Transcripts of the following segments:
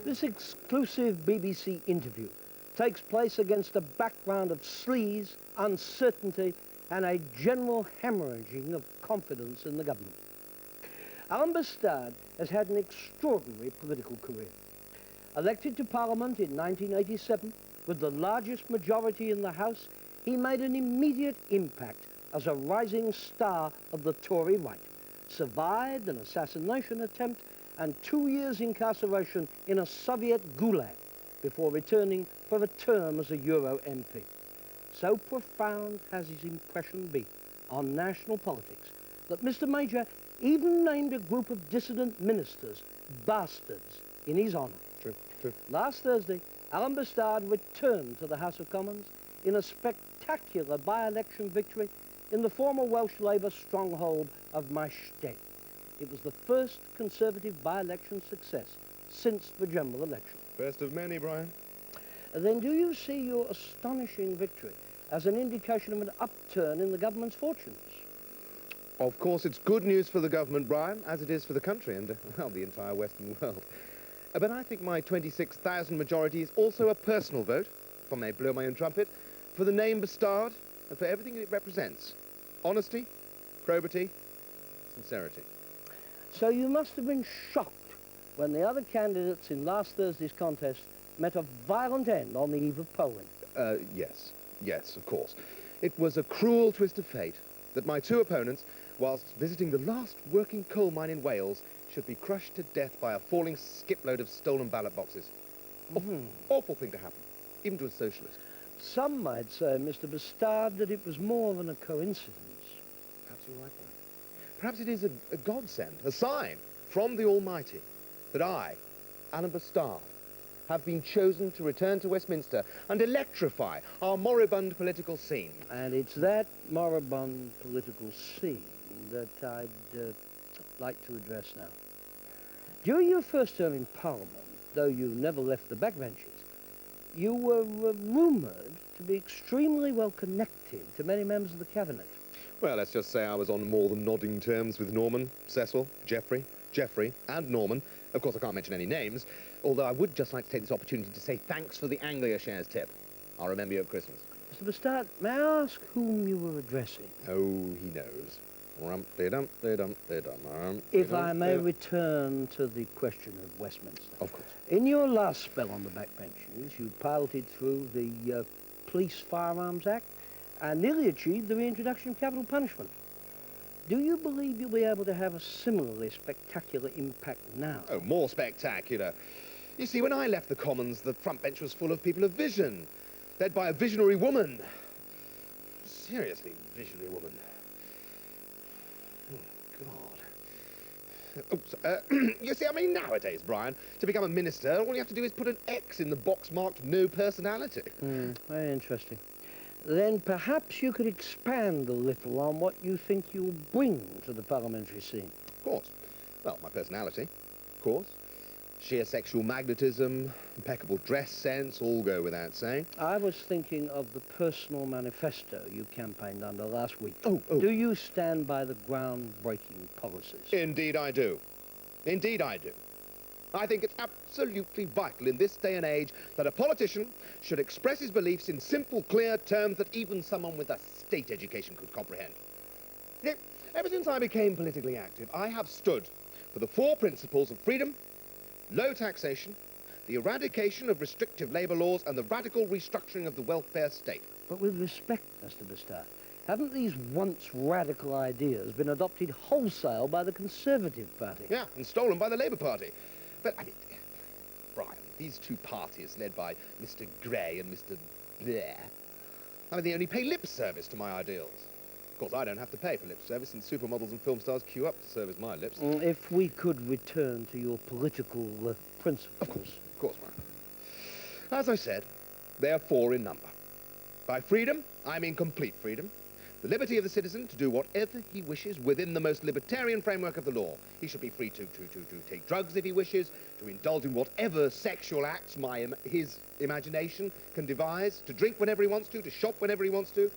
This exclusive BBC interview takes place against a background of sleaze, uncertainty, and a general hemorrhaging of confidence in the government. A.B'stard has had an extraordinary political career. Elected to Parliament in 1987 with the largest majority in the House, he made an immediate impact as a rising star of the Tory right, survived an assassination attempt and 2 years incarceration in a Soviet gulag before returning for a term as a Euro MP. So profound has his impression been on national politics that Mr. Major even named a group of dissident ministers bastards in his honour. True, true. Last Thursday, A.B'stard returned to the House of Commons in a spectacular by-election victory in the former Welsh Labour stronghold of Maesllyn. It was the first Conservative by-election success since the general election. First of many, Brian. Then do you see your astonishing victory as an indication of an upturn in the government's fortunes? Of course, it's good news for the government, Brian, as it is for the country and, well, the entire Western world. But I think my 26,000 majority is also a personal vote, if I may blow my own trumpet, for the name B'stard and for everything it represents. Honesty, probity, sincerity. So you must have been shocked when the other candidates in last Thursday's contest met a violent end on the eve of polling. Yes, of course. It was a cruel twist of fate that my two opponents, whilst visiting the last working coal mine in Wales, should be crushed to death by a falling skipload of stolen ballot boxes. Awful thing to happen, even to a socialist. Some might say, Mr. B'stard, that it was more than a coincidence. Perhaps you're right, Brian. Perhaps it is a godsend, a sign from the Almighty that I, A.B'stard, have been chosen to return to Westminster and electrify our moribund political scene. And it's that moribund political scene that I'd like to address now. During your first term in Parliament, though you never left the backbenches, you were rumoured to be extremely well connected to many members of the cabinet. Well, let's just say I was on more than nodding terms with Norman, Cecil, Geoffrey, and Norman. Of course, I can't mention any names, although I would just like to take this opportunity to say thanks for the Anglia shares tip. I'll remember you at Christmas. Mr. B'stard, may I ask whom you were addressing? Oh, he knows. If I may return to the question of Westminster. Of course. In your last spell on the backbenches, you piloted through the Police Firearms Act and nearly achieved the reintroduction of capital punishment. Do you believe you'll be able to have a similarly spectacular impact now? Oh, more spectacular. You see, when I left the Commons, the front bench was full of people of vision, led by a visionary woman. Seriously, visionary woman. Oh, God. You see, I mean, nowadays, Brian, to become a minister, all you have to do is put an X in the box marked no personality. Very interesting. Then perhaps you could expand a little on what you think you'll bring to the parliamentary scene. Of course. Well, my personality, of course. Sheer sexual magnetism, impeccable dress sense, all go without saying. I was thinking of the personal manifesto you campaigned under last week. Oh. Do you stand by the groundbreaking policies? Indeed I do. Indeed I do. I think it's absolutely vital in this day and age that a politician should express his beliefs in simple, clear terms that even someone with a state education could comprehend. Ever since I became politically active, I have stood for the 4 principles of freedom, low taxation, the eradication of restrictive labour laws, and the radical restructuring of the welfare state. But with respect, Mr. B'stard, haven't these once radical ideas been adopted wholesale by the Conservative Party? Yeah, and stolen by the Labour Party. But, I mean, Brian, these two parties, led by Mr. Grey and Mr. Blair, I mean, they only pay lip service to my ideals. Of course, I don't have to pay for lip service, since supermodels and film stars queue up to service my lips. If we could return to your political principles. Of course, Brian. As I said, they are 4 in number. By freedom, I mean complete freedom. The liberty of the citizen to do whatever he wishes within the most libertarian framework of the law. He should be free to take drugs if he wishes, to indulge in whatever sexual acts his imagination can devise, to drink whenever he wants to shop whenever he wants to.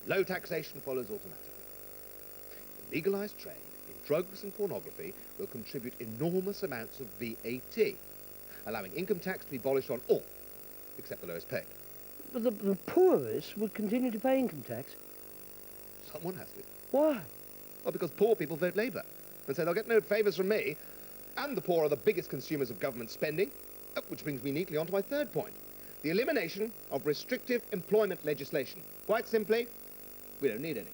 Low taxation follows automatically. the legalised trade in drugs and pornography will contribute enormous amounts of VAT, allowing income tax to be abolished on all, except the lowest paid. But the poorest would continue to pay income tax. Someone has to. Why? Well, because poor people vote Labour, and so they'll get no favours from me. And the poor are the biggest consumers of government spending, which brings me neatly on to my third point. The elimination of restrictive employment legislation. Quite simply, we don't need any.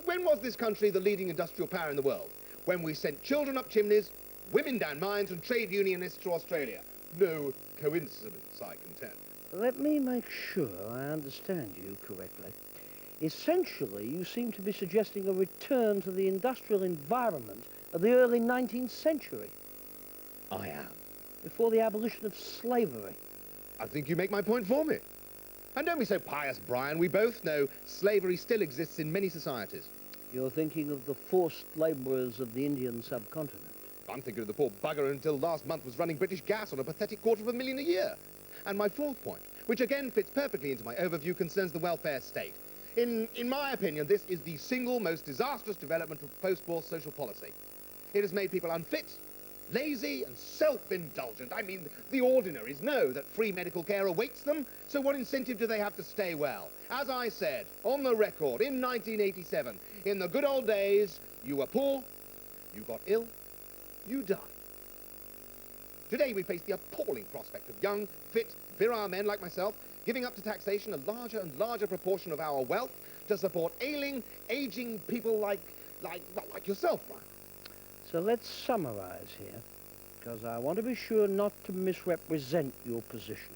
When was this country the leading industrial power in the world? When we sent children up chimneys, women down mines, and trade unionists to Australia. No coincidence, I contend. Let me make sure I understand you correctly. Essentially, you seem to be suggesting a return to the industrial environment of the early 19th century. I am. Before the abolition of slavery. I think you make my point for me. And don't be so pious, Brian. We both know slavery still exists in many societies. You're thinking of the forced labourers of the Indian subcontinent. I'm thinking of the poor bugger who until last month was running British Gas on a pathetic $250,000 a year. And my fourth point, which again fits perfectly into my overview, concerns the welfare state. In my opinion, this is the single most disastrous development of post-war social policy. It has made people unfit, lazy and self-indulgent. I mean, the ordinaries know that free medical care awaits them, so what incentive do they have to stay well? As I said, on the record, in 1987, in the good old days, you were poor, you got ill, you died. Today we face the appalling prospect of young, fit, virile men like myself giving up to taxation a larger and larger proportion of our wealth to support ailing, aging people like yourself, Brian. So let's summarise here, because I want to be sure not to misrepresent your position.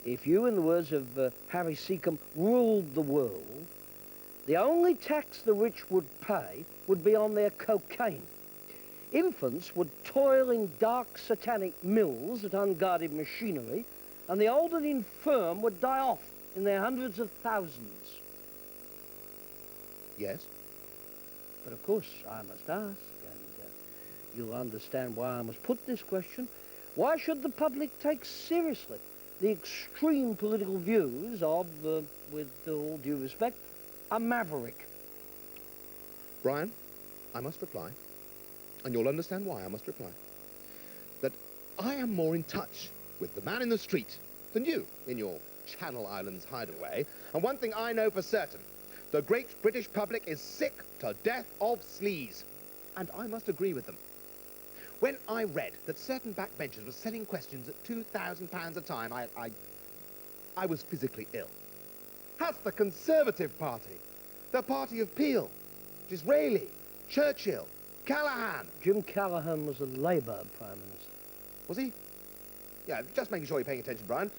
If you, in the words of Harry Seacombe, ruled the world, the only tax the rich would pay would be on their cocaine. Infants would toil in dark satanic mills at unguarded machinery, and the old and infirm would die off in their hundreds of thousands. Yes? But of course, I must ask, and you'll understand why I must put this question. Why should the public take seriously the extreme political views of, with all due respect, a maverick? Brian, I must reply, and you'll understand why I must reply, that I am more in touch with the man in the street than you in your Channel Islands hideaway. And one thing I know for certain, the great British public is sick to death of sleaze. And I must agree with them. When I read that certain backbenchers were selling questions at £2,000 a time, I was physically ill. That's the Conservative Party. The party of Peel, Disraeli, Churchill, Callaghan. Jim Callaghan was a Labour Prime Minister. Was he? Yeah, just making sure you're paying attention, Brian.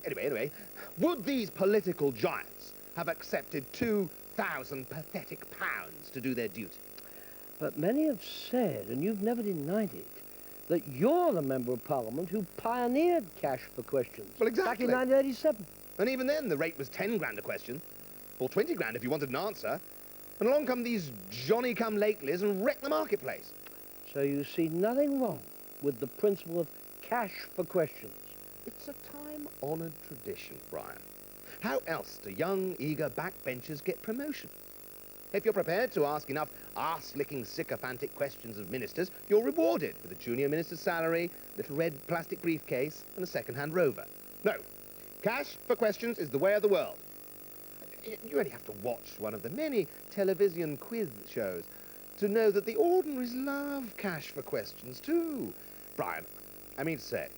Anyway, would these political giants have accepted 2,000 pathetic pounds to do their duty? But many have said, and you've never denied it, that you're the Member of Parliament who pioneered cash for questions. Well, exactly. Back in 1987. And even then, the rate was 10 grand a question, or 20 grand if you wanted an answer. And along come these Johnny-come-latelys and wreck the marketplace. So you see nothing wrong with the principle of cash for questions. It's a time-honoured tradition, Brian. How else do young, eager backbenchers get promotion? If you're prepared to ask enough arse-licking, sycophantic questions of ministers, you're rewarded with a junior minister's salary, little red plastic briefcase, and a second-hand Rover. No, cash for questions is the way of the world. You only have to watch one of the many television quiz shows to know that the ordinaries love cash for questions too. Brian, I mean to say,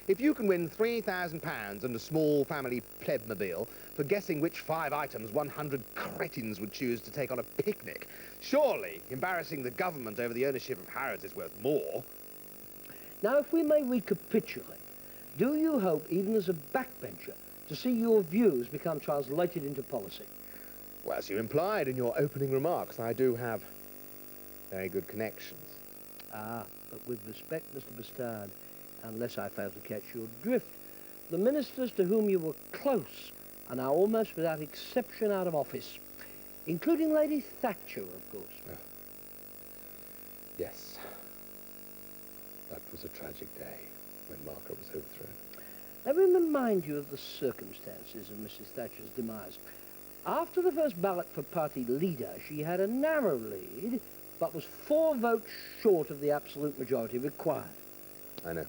if you can win £3,000 and a small family plebmobile for guessing which 5 items 100 cretins would choose to take on a picnic, surely embarrassing the government over the ownership of Harrods is worth more. Now, if we may recapitulate, do you hope, even as a backbencher, to see your views become translated into policy? Well, as you implied in your opening remarks, I do have very good connections. Ah, but with respect, Mr. B'stard, unless I fail to catch your drift, the ministers to whom you were close are now almost without exception out of office, including Lady Thatcher, of course. Yes. That was a tragic day when Margaret was overthrown. Let me remind you of the circumstances of Mrs. Thatcher's demise. After the first ballot for party leader, she had a narrow lead, but was 4 votes short of the absolute majority required. I know.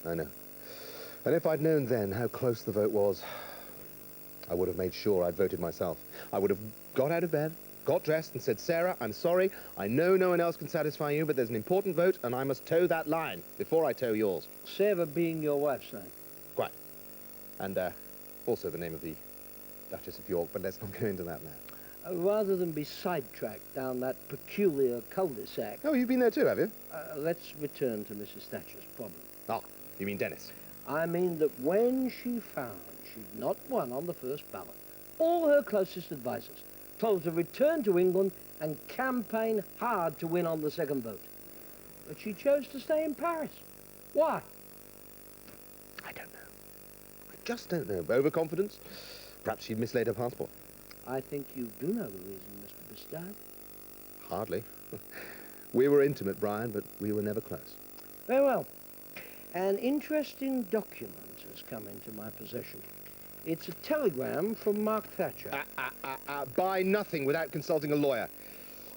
And if I'd known then how close the vote was, I would have made sure I'd voted myself. I would have got out of bed, got dressed, and said, Sarah, I'm sorry. I know no one else can satisfy you, but there's an important vote, and I must toe that line before I toe yours. Sarah being your wife's name? Quite. And also the name of the Duchess of York, but let's not go into that now. Rather than be sidetracked down that peculiar cul-de-sac... Oh, you've been there too, have you? Let's return to Mrs. Thatcher's problem. Ah, you mean Dennis? I mean that when she found she'd not won on the first ballot, all her closest advisors told her to return to England and campaign hard to win on the second vote. But she chose to stay in Paris. Why? I don't know. I just don't know. Overconfidence? Perhaps she'd mislaid her passport. I think you do know the reason, Mr. B'stard. Hardly. We were intimate, Brian, but we were never close. Very well. An interesting document has come into my possession. It's a telegram from Mark Thatcher. Buy nothing without consulting a lawyer.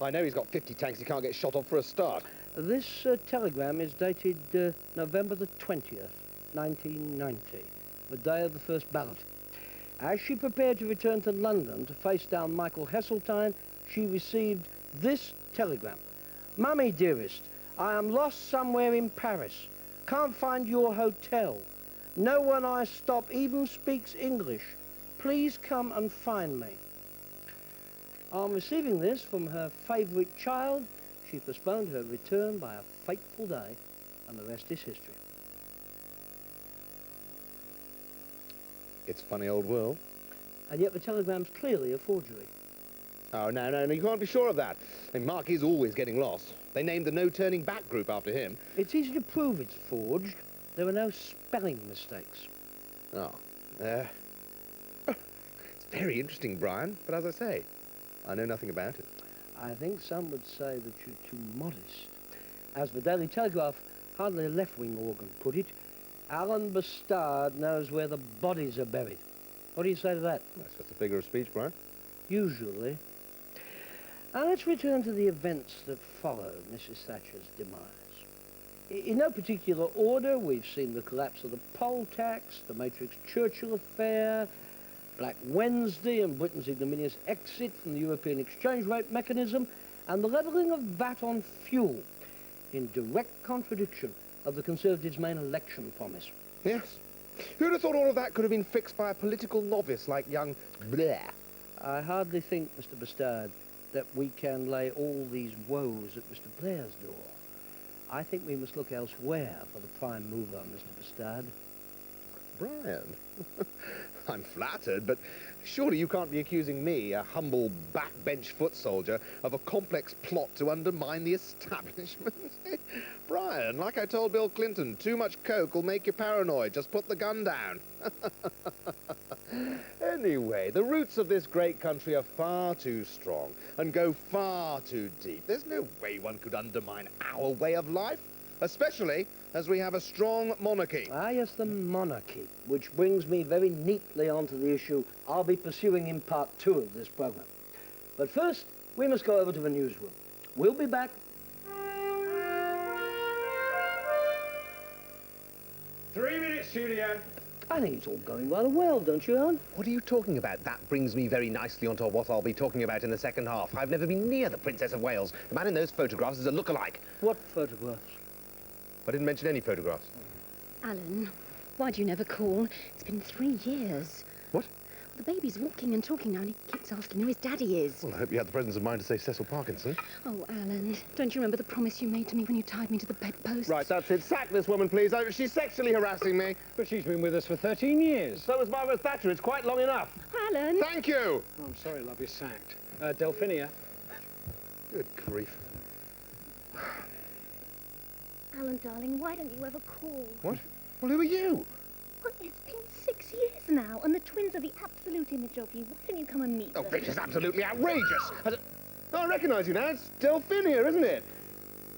I know he's got 50 tanks he can't get shot off for a start. This telegram is dated November the 20th, 1990, the day of the first ballot. As she prepared to return to London to face down Michael Heseltine, she received this telegram. Mummy, dearest, I am lost somewhere in Paris. Can't find your hotel. No one I stop even speaks English. Please come and find me. On receiving this from her favourite child, she postponed her return by a fateful day, and the rest is history. It's a funny old world. And yet the telegram's clearly a forgery. Oh, no, you can't be sure of that. I mean, Mark is always getting lost. They named the No Turning Back group after him. It's easy to prove it's forged. There were no spelling mistakes. Oh, it's very interesting, Brian, but as I say, I know nothing about it. I think some would say that you're too modest. As the Daily Telegraph, hardly a left-wing organ, put it, A.B'stard knows where the bodies are buried. What do you say to that? That's just a figure of speech, Brian. Usually. Now let's return to the events that followed Mrs. Thatcher's demise. In no particular order, we've seen the collapse of the poll tax, the Matrix Churchill affair, Black Wednesday and Britain's ignominious exit from the European exchange rate mechanism, and the levelling of VAT on fuel, in direct contradiction of the Conservatives' main election promise. Yes. Who'd have thought all of that could have been fixed by a political novice like young Blair? I hardly think, Mr. B'stard, that we can lay all these woes at Mr. Blair's door. I think we must look elsewhere for the prime mover, Mr. B'stard. Brian, I'm flattered, but surely you can't be accusing me, a humble backbench foot soldier, of a complex plot to undermine the establishment. Brian, like I told Bill Clinton, too much coke will make you paranoid. Just put the gun down. Anyway, the roots of this great country are far too strong and go far too deep. There's no way one could undermine our way of life, especially as we have a strong monarchy. Ah, yes, the monarchy, which brings me very neatly onto the issue I'll be pursuing in part 2 of this program. But first, we must go over to the newsroom. We'll be back. 3 minutes, Julian. I think it's all going rather well, don't you, Alan? What are you talking about? That brings me very nicely onto what I'll be talking about in the second half. I've never been near the Princess of Wales. The man in those photographs is a look-alike. What photographs? I didn't mention any photographs. Alan, why do you never call? It's been 3 years. What? The baby's walking and talking now, and he keeps asking who his daddy is. Well, I hope you had the presence of mind to say Cecil Parkinson. Oh, Alan, don't you remember the promise you made to me when you tied me to the bedpost? Right, that's it. Sack this woman, please. She's sexually harassing me. But she's been with us for 13 years. So was Margaret Thatcher. It's quite long enough. Alan! Thank you. Oh, I'm sorry, love, you're sacked. Delphinia. Good grief. Alan, darling, why don't you ever call? What? Well, who are you? Well, it's been 6 years now, and the twins are the absolute image of you. Why don't you come and meet Oh, them? this is absolutely outrageous. I recognise you now. It's Delphinia, isn't it?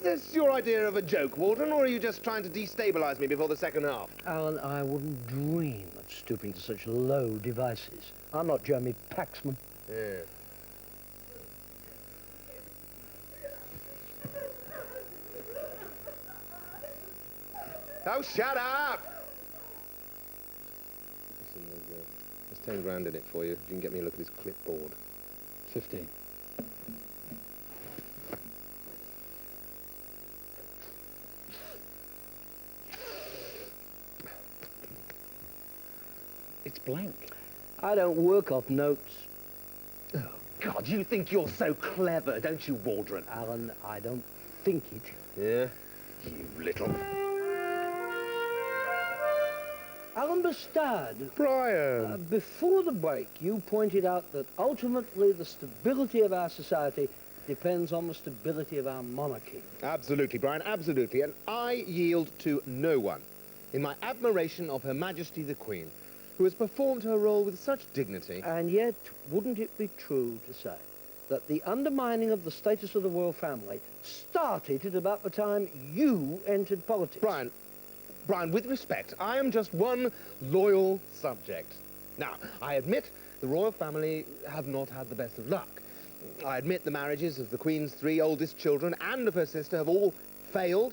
Is this your idea of a joke, Walton, or are you just trying to destabilise me before the second half? Alan, I wouldn't dream of stooping to such low devices. I'm not Jeremy Paxman. Yeah. Oh, shut up! Listen, there's 10 grand in it for you. If you can get me a look at his clipboard. 15. It's blank. I don't work off notes. Oh, God, you think you're so clever, don't you, Waldron? Alan, I don't think it. Yeah? You little... Alan B'stard, Brian! before the break, you pointed out that ultimately the stability of our society depends on the stability of our monarchy. Absolutely, Brian, absolutely. And I yield to no one in my admiration of Her Majesty the Queen, who has performed her role with such dignity. And yet, wouldn't it be true to say that the undermining of the status of the royal family started at about the time you entered politics? Brian, with respect, I am just one loyal subject. Now, I admit the royal family have not had the best of luck. I admit the marriages of the Queen's 3 oldest children and of her sister have all failed.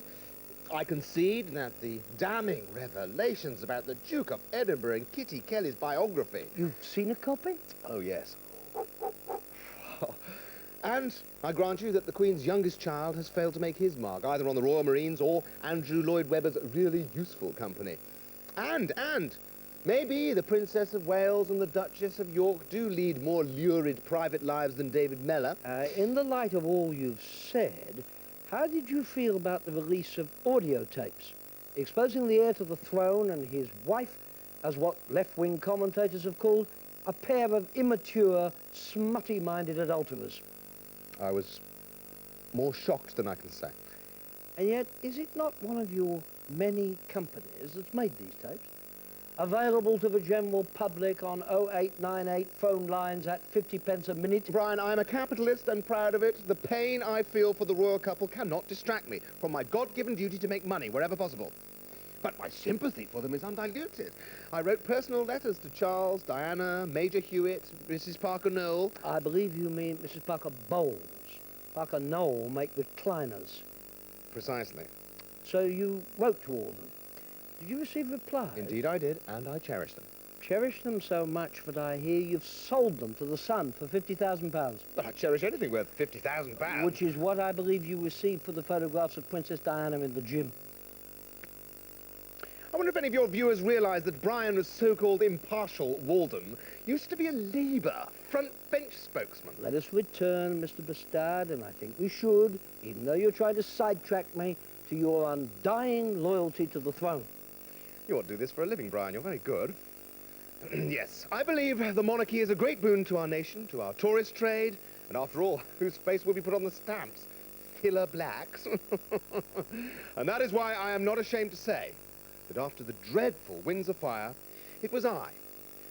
I concede that the damning revelations about the Duke of Edinburgh in Kitty Kelly's biography... You've seen a copy? Oh, yes. And I grant you that the Queen's youngest child has failed to make his mark, either on the Royal Marines or Andrew Lloyd Webber's really useful company. And maybe the Princess of Wales and the Duchess of York do lead more lurid private lives than David Mellor. In the light of all you've said, how did you feel about the release of audio tapes exposing the heir to the throne and his wife as what left-wing commentators have called a pair of immature, smutty-minded adulterers? I was more shocked than I can say. And yet, is it not one of your many companies that's made these tapes? Available to the general public on 0898 phone lines at 50 pence a minute? Brian, I'm a capitalist and proud of it. The pain I feel for the royal couple cannot distract me from my God-given duty to make money wherever possible. But my sympathy for them is undiluted. I wrote personal letters to Charles, Diana, Major Hewitt, Mrs. Parker Knowle. I believe you mean Mrs. Parker Bowles. Parker Knowle make recliners. Precisely. So you wrote to all of them. Did you receive replies? Indeed I did, and I cherish them. Cherish them so much that I hear you've sold them to the Sun for £50,000. But I cherish anything worth £50,000. Which is what I believe you received for the photographs of Princess Diana in the gym. I wonder if any of your viewers realise that Brian, as so-called impartial Walden, used to be a Labour front-bench spokesman. Let us return, Mr. B'stard, and I think we should, even though you're trying to sidetrack me, to your undying loyalty to the throne. You ought to do this for a living, Brian. You're very good. Yes, I believe the monarchy is a great boon to our nation, to our tourist trade, and after all, whose face will be put on the stamps? Killer blacks. And that is why I am not ashamed to say that after the dreadful Windsor fire, it was I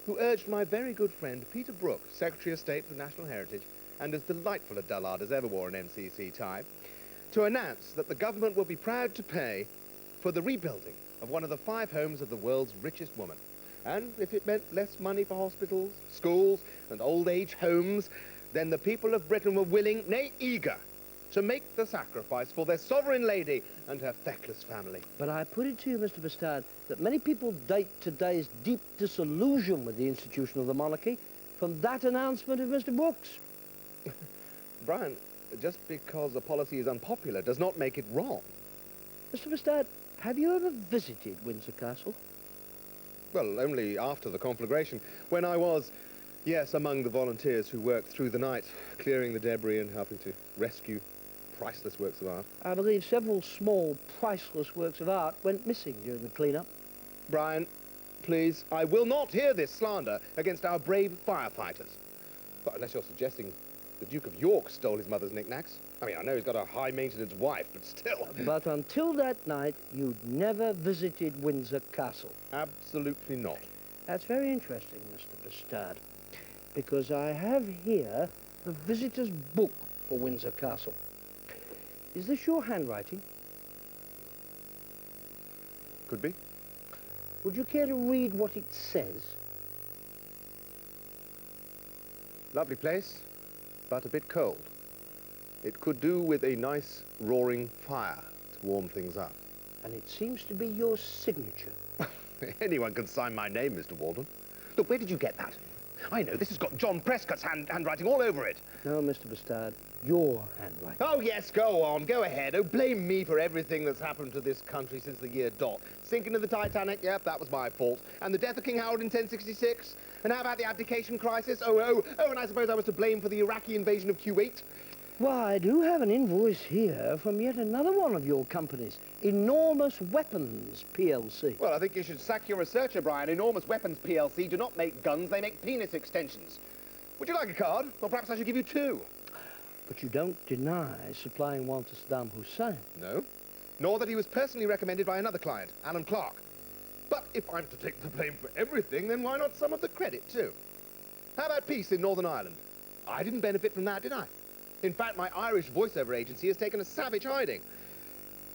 who urged my very good friend Peter Brook, Secretary of State for National Heritage, and as delightful a dullard as ever wore an NCC tie, to announce that the government will be proud to pay for the rebuilding of one of the 5 homes of the world's richest woman. And if it meant less money for hospitals, schools, and old-age homes, then the people of Britain were willing, nay, eager, to make the sacrifice for their sovereign lady and her feckless family. But I put it to you, Mr. B'stard, that many people date today's deep disillusion with the institution of the monarchy from that announcement of Mr. Brooks. Brian, just because a policy is unpopular does not make it wrong. Mr. B'stard, have you ever visited Windsor Castle? Well, only after the conflagration, when I was, yes, among the volunteers who worked through the night, clearing the debris and helping to rescue priceless works of art. I believe several small, priceless works of art went missing during the clean-up. Brian, please, I will not hear this slander against our brave firefighters. But unless you're suggesting the Duke of York stole his mother's knickknacks. I mean, I know he's got a high-maintenance wife, but still. But until that night, you'd never visited Windsor Castle. Absolutely not. That's very interesting, Mr. B'stard, because I have here the visitor's book for Windsor Castle. Is this your handwriting? Could be. Would you care to read what it says? Lovely place, but a bit cold. It could do with a nice roaring fire to warm things up. And it seems to be your signature. Anyone can sign my name, Mr. Walden. Look, where did you get that? I know, this has got John Prescott's handwriting all over it. No, Mr. B'stard, your handwriting. Oh, yes, go on, go ahead. Oh, blame me for everything that's happened to this country since the year dot. Sinking of the Titanic, yep, that was my fault. And the death of King Howard in 1066? And how about the abdication crisis? Oh, and I suppose I was to blame for the Iraqi invasion of Kuwait? Why, I do have an invoice here from yet another one of your companies, Enormous Weapons PLC. Well, I think you should sack your researcher, Brian. Enormous Weapons PLC do not make guns, they make penis extensions. Would you like a card? Or perhaps I should give you two. But you don't deny supplying one to Saddam Hussein. No, nor that he was personally recommended by another client, Alan Clark. But if I'm to take the blame for everything, then why not some of the credit, too? How about peace in Northern Ireland? I didn't benefit from that, did I? In fact, my Irish voiceover agency has taken a savage hiding.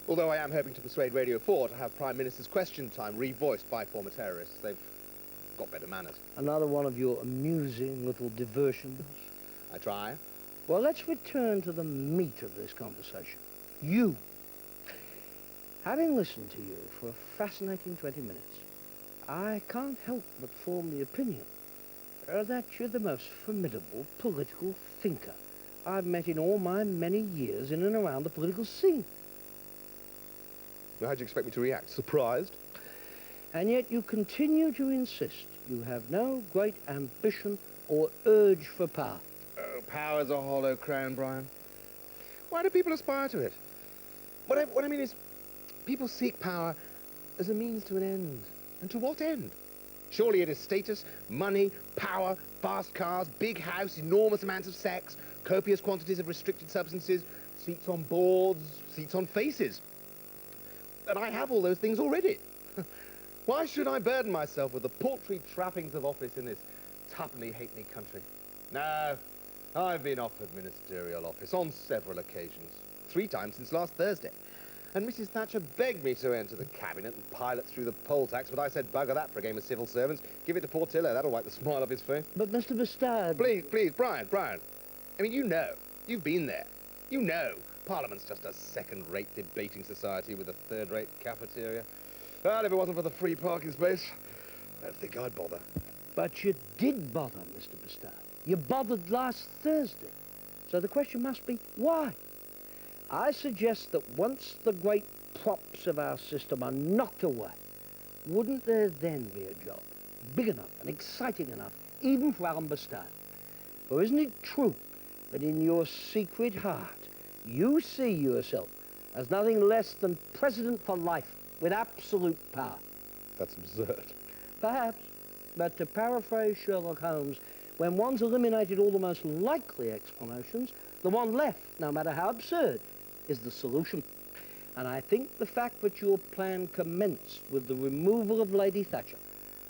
Although I am hoping to persuade Radio 4 to have Prime Minister's Question Time revoiced by former terrorists. They've got better manners. Another one of your amusing little diversions. I try. Well, let's return to the meat of this conversation. You. Having listened to you for a fascinating 20 minutes, I can't help but form the opinion that you're the most formidable political thinker I've met in all my many years in and around the political scene. How'd you expect me to react? Surprised? And yet you continue to insist you have no great ambition or urge for power. Oh, power's a hollow crown, Brian. Why do people aspire to it? What I mean is, people seek power as a means to an end. And to what end? Surely it is status, money, power, fast cars, big house, enormous amounts of sex, copious quantities of restricted substances, seats on boards, seats on faces. And I have all those things already. Why should I burden myself with the paltry trappings of office in this tuppenny-halfpenny country? No, I've been offered ministerial office on several occasions. 3 times since last Thursday. And Mrs. Thatcher begged me to enter the cabinet and pilot through the poll tax, but I said, bugger that for a game of civil servants. Give it to Portillo, that'll wipe the smile off his face. But, Mr. B'stard... Please, Brian. I mean, you know. You've been there. You know. Parliament's just a second-rate debating society with a third-rate cafeteria. Well, if it wasn't for the free parking space, I don't think I'd bother. But you did bother, Mr. B'stard. You bothered last Thursday. So the question must be, why? I suggest that once the great props of our system are knocked away, wouldn't there then be a job big enough and exciting enough, even for A.B'stard? For isn't it true that in your secret heart, you see yourself as nothing less than president for life with absolute power? That's absurd. Perhaps, but to paraphrase Sherlock Holmes, when one's eliminated all the most likely explanations, the one left, no matter how absurd, is the solution. And I think the fact that your plan commenced with the removal of Lady Thatcher,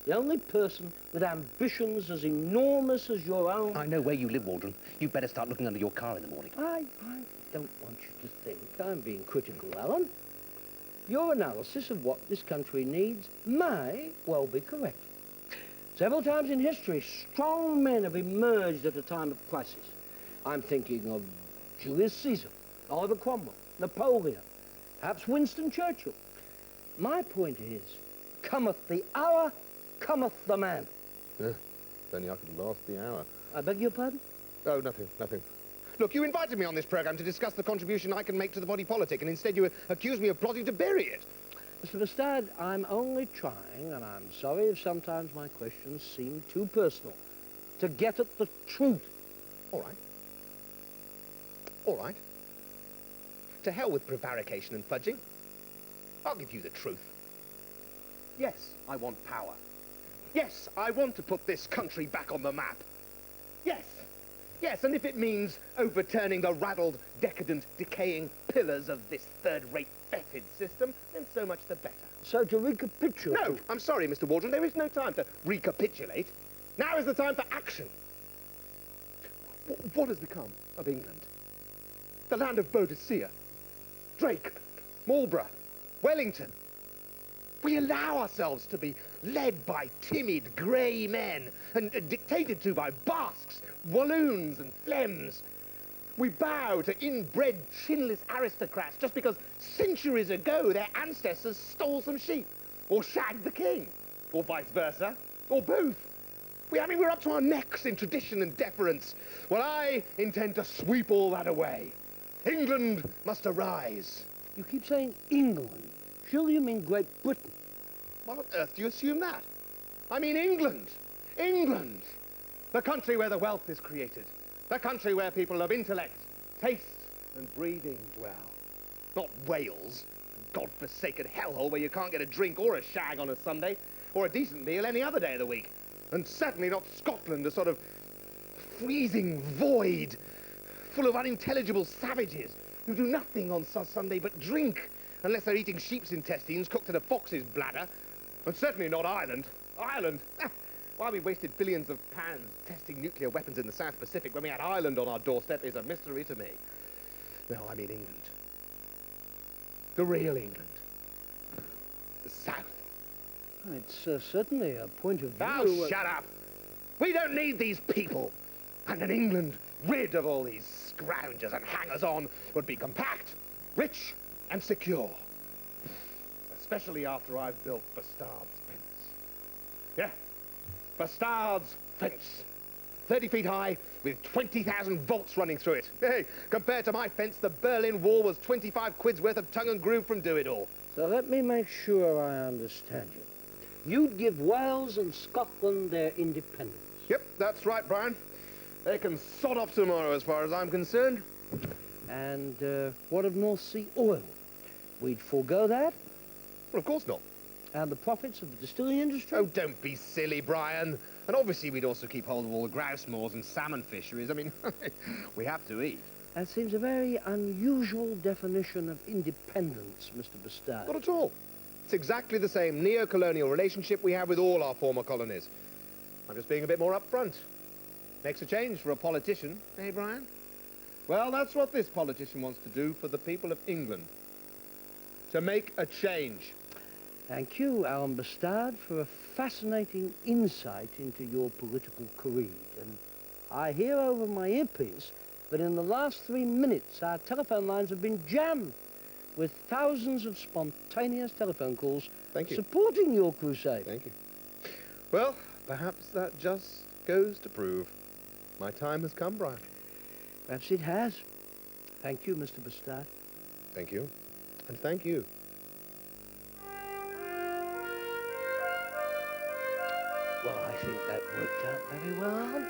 the only person with ambitions as enormous as your own... I know where you live, Waldron. You'd better start looking under your car in the morning. I don't want you to think I'm being critical, Alan. Your analysis of what this country needs may well be correct. Several times in history, strong men have emerged at a time of crisis. I'm thinking of Julius Caesar, Oliver Cromwell, Napoleon, perhaps Winston Churchill. My point is, cometh the hour, cometh the man. If only I could last the hour. I beg your pardon? Oh, nothing. Look, you invited me on this programme to discuss the contribution I can make to the body politic, and instead you accused me of plotting to bury it. Mr. B'stard, I'm only trying, and I'm sorry if sometimes my questions seem too personal, to get at the truth. All right. To hell with prevarication and fudging. I'll give you the truth. Yes, I want power. Yes, I want to put this country back on the map. Yes, and if it means overturning the raddled, decadent, decaying pillars of this third-rate, fetid system, then so much the better. So to recapitulate... No, I'm sorry, Mr. Waldron, there is no time to recapitulate. Now is the time for action. What has become of England? The land of Boadicea, Drake, Marlborough, Wellington. We allow ourselves to be led by timid, grey men and dictated to by Basques, walloons and phlegms. We bow to inbred, chinless aristocrats just because centuries ago their ancestors stole some sheep, or shagged the king, or vice versa, or both. We're up to our necks in tradition and deference. Well, I intend to sweep all that away. England must arise. You keep saying England. Surely you mean Great Britain. Why on earth do you assume that? I mean England. England. The country where the wealth is created. The country where people of intellect, taste, and breeding dwell. Not Wales, a godforsaken hellhole where you can't get a drink or a shag on a Sunday, or a decent meal any other day of the week. And certainly not Scotland, a sort of freezing void, full of unintelligible savages who do nothing on Sunday but drink, unless they're eating sheep's intestines cooked in a fox's bladder. And certainly not Ireland. Ireland? Why we wasted billions of pounds testing nuclear weapons in the South Pacific when we had Ireland on our doorstep is a mystery to me. No, I mean England. The real England. The South. It's certainly a point of view. Oh, shut up! We don't need these people. And an England rid of all these scroungers and hangers-on would be compact, rich, and secure. Especially after I've built A.B'stard's fence. Yeah, A.B'stard's fence. 30 feet high, with 20,000 volts running through it. Hey, compared to my fence, the Berlin Wall was 25 quid's worth of tongue and groove from Do-It-All. So let me make sure I understand you. You'd give Wales and Scotland their independence. Yep, that's right, Brian. They can sod off tomorrow as far as I'm concerned. And what of North Sea oil? We'd forego that? Well, of course not. And the profits of the distilling industry? Oh, don't be silly, Brian. And obviously we'd also keep hold of all the grouse moors and salmon fisheries. I mean, we have to eat. That seems a very unusual definition of independence, Mr. A.B'stard. Not at all. It's exactly the same neo-colonial relationship we have with all our former colonies. I'm just being a bit more upfront. Makes a change for a politician, eh, Brian? Well, that's what this politician wants to do for the people of England. To make a change. Thank you, A.B'stard, for a fascinating insight into your political creed. And I hear over my earpiece that in the last 3 minutes our telephone lines have been jammed with thousands of spontaneous telephone calls Thank you. supporting your crusade. Thank you. Well, perhaps that just goes to prove my time has come, Brian. Perhaps it has. Thank you, Mr. A.B'stard. Thank you. And thank you. Well, I think that worked out very well.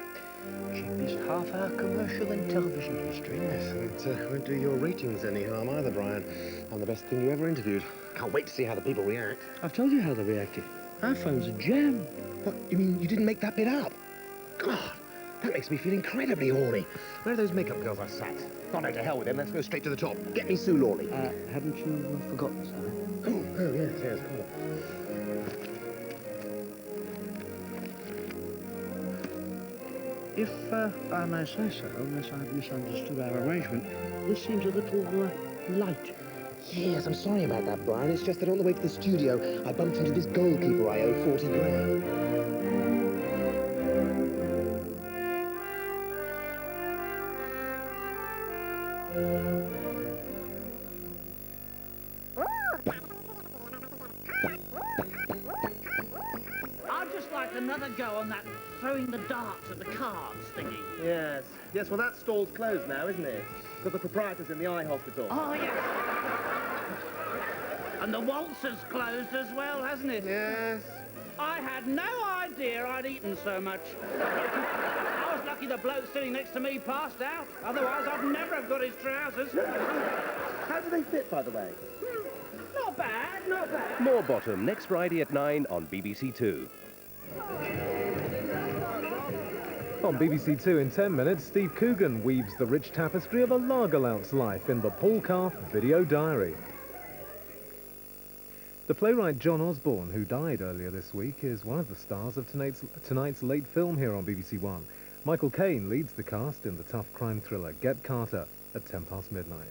Cheapest half-hour commercial in television history. Yes, and it won't do your ratings any harm either, Brian. I'm the best thing you ever interviewed. Can't wait to see how the people react. I've told you how they reacted. Our phones are jammed. What, you mean you didn't make that bit up? God, that makes me feel incredibly horny. Where are those makeup girls I sat? Oh, no, to hell with them. Let's go straight to the top. Get me Sue Lawley. Haven't you forgotten something? Oh, yes, cool. If I may say so, unless I've misunderstood our arrangement, this seems a little light. Yes, I'm sorry about that, Brian. It's just that on the way to the studio, I bumped into this goalkeeper I owe 40 grand. I'd just like another go on that throwing the darts at the cards thingy. Yes. Yes, well, that stall's closed now, isn't it? Because the proprietor's in the eye hospital. Oh, yeah. And the waltzer's closed as well, hasn't it? Yes. I had no idea I'd eaten so much. I was lucky the bloke sitting next to me passed out. Otherwise, I'd never have got his trousers. How do they fit, by the way? Not bad, not bad. More Bottom next Friday at 9 on BBC Two. On BBC Two in 10 minutes, Steve Coogan weaves the rich tapestry of a lager lout's life in the Paul Calf video diary. The playwright John Osborne, who died earlier this week, is one of the stars of tonight's late film here on BBC One. Michael Caine leads the cast in the tough crime thriller Get Carter at 10 past midnight.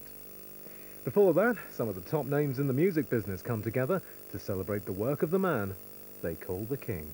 Before that, some of the top names in the music business come together to celebrate the work of the man they call the King.